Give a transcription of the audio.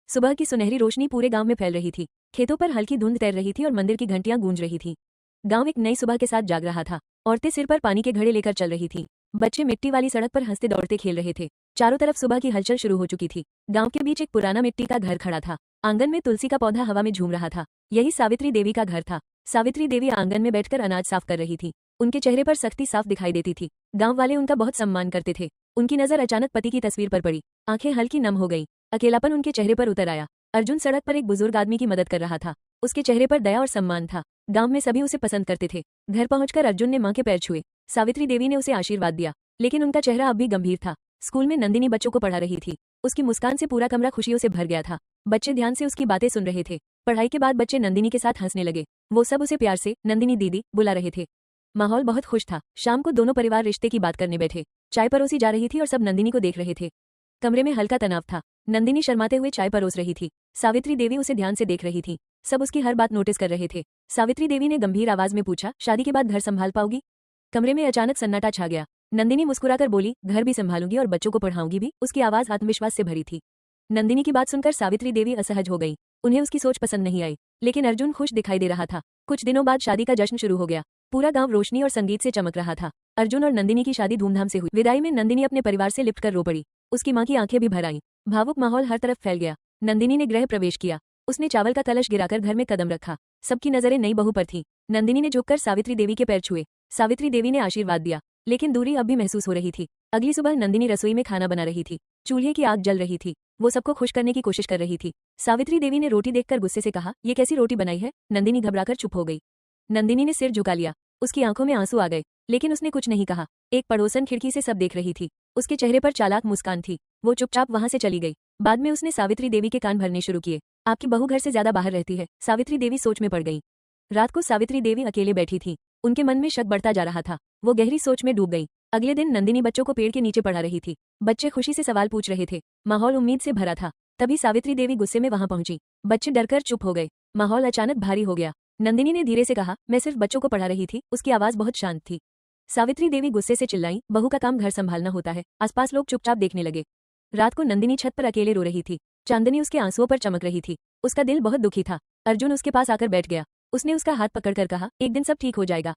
सुबह की सुनहरी रोशनी पूरे गांव में फैल रही थी। खेतों पर हल्की धुंध तैर रही थी और मंदिर की घंटियां गूंज रही थी। गांव एक नई सुबह के साथ जाग रहा था। औरतें सिर पर पानी के घड़े लेकर चल रही थी। बच्चे मिट्टी वाली सड़क पर हंसते दौड़ते खेल रहे थे। चारों तरफ सुबह की हलचल शुरू हो चुकी थी। गांव के बीच एक पुराना मिट्टी का घर खड़ा था। आंगन में तुलसी का पौधा हवा में झूम रहा था। यही सावित्री देवी का घर था। सावित्री देवी आंगन में बैठकर अनाज साफ कर रही थी। उनके चेहरे पर सख्ती साफ दिखाई देती थी। गांव वाले उनका बहुत सम्मान करते थे। उनकी नजर अचानक पति की तस्वीर पर पड़ी। आंखें हल्की नम हो गई। अकेलापन उनके चेहरे पर उतर आया। अर्जुन सड़क पर एक बुजुर्ग आदमी की मदद कर रहा था। उसके चेहरे पर दया और सम्मान था। गांव में सभी उसे पसंद करते थे। घर पहुंचकर अर्जुन ने मां के पैर छुए। सावित्री देवी ने उसे आशीर्वाद दिया, लेकिन उनका चेहरा अब भी गंभीर था। स्कूल में नंदिनी बच्चों को पढ़ा रही थी। उसकी मुस्कान से पूरा कमरा खुशियों से भर गया था। बच्चे ध्यान से उसकी बातें सुन रहे थे। पढ़ाई के बाद बच्चे नंदिनी के साथ हंसने लगे। वो सब उसे प्यार से नंदिनी दीदी बुला रहे थे। माहौल बहुत खुश था। शाम को दोनों परिवार रिश्ते की बात करने बैठे। चाय परोसी जा रही थी और सब नंदिनी को देख रहे थे। कमरे में हल्का तनाव था। नंदिनी शर्माते हुए चाय परोस रही थी। सावित्री देवी उसे ध्यान से देख रही थी। सब उसकी हर बात नोटिस कर रहे थे। सावित्री देवी ने गंभीर आवाज में पूछा, शादी के बाद घर संभाल पाओगी? कमरे में अचानक सन्नाटा छा गया। नंदिनी मुस्कुराकर बोली, घर भी संभालूंगी और बच्चों को पढ़ाऊंगी भी। उसकी आवाज आत्मविश्वास से भरी थी। नंदिनी की बात सुनकर सावित्री देवी असहज हो गई। उन्हें उसकी सोच पसंद नहीं आई, लेकिन अर्जुन खुश दिखाई दे रहा था। कुछ दिनों बाद शादी का जश्न शुरू हो गया। पूरा गांव रोशनी और संगीत से चमक रहा था। अर्जुन और नंदिनी की शादी धूमधाम से हुई। विदाई में नंदिनी अपने परिवार से लिपट कर रो पड़ी। उसकी मां की आंखें भी भर आईं। भावुक माहौल हर तरफ फैल गया। नंदिनी ने गृह प्रवेश किया। उसने चावल का कलश गिराकर घर में कदम रखा। सबकी नजरें नई बहू पर थीं। नंदिनी ने झुककर सावित्री देवी के पैर छुए। सावित्री देवी ने आशीर्वाद दिया, लेकिन दूरी अब भी महसूस हो रही थी। अगली सुबह नंदिनी रसोई में खाना बना रही थी। चूल्हे की आग जल रही थी। वो सबको खुश करने की कोशिश कर रही थी। सावित्री देवी ने रोटी देखकर गुस्से से कहा, ये कैसी रोटी बनाई है? नंदिनी घबराकर चुप हो गई। नंदिनी ने सिर झुका लिया। उसकी आंखों में आंसू आ गए, लेकिन उसने कुछ नहीं कहा। एक पड़ोसन खिड़की से सब देख रही थी। उसके चेहरे पर चालाक मुस्कान थी। वो चुपचाप वहां से चली गई। बाद में उसने सावित्री देवी के कान भरने शुरू किए। आपकी बहू घर से ज्यादा बाहर रहती है। सावित्री देवी सोच में पड़ गई। रात को सावित्री देवी अकेले बैठी थी। उनके मन में शक बढ़ता जा रहा था। वो गहरी सोच में डूब गई। अगले दिन नंदिनी बच्चों को पेड़ के नीचे पढ़ा रही थी। बच्चे खुशी से सवाल पूछ रहे थे। माहौल उम्मीद से भरा था। तभी सावित्री देवी गुस्से में वहां पहुंची। बच्चे डरकर चुप हो गए। माहौल अचानक भारी हो गया। नंदिनी ने धीरे से कहा, मैं सिर्फ बच्चों को पढ़ा रही थी। उसकी आवाज बहुत शांत थी। सावित्री देवी गुस्से से चिल्लाई, बहू का काम घर संभालना होता है। आसपास लोग चुपचाप देखने लगे। रात को नंदिनी छत पर अकेले रो रही थी। चांदनी उसके आंसुओं पर चमक रही थी। उसका दिल बहुत दुखी था। अर्जुन उसके पास आकर बैठ गया। उसने उसका हाथ पकड़कर कहा, एक दिन सब ठीक हो जाएगा।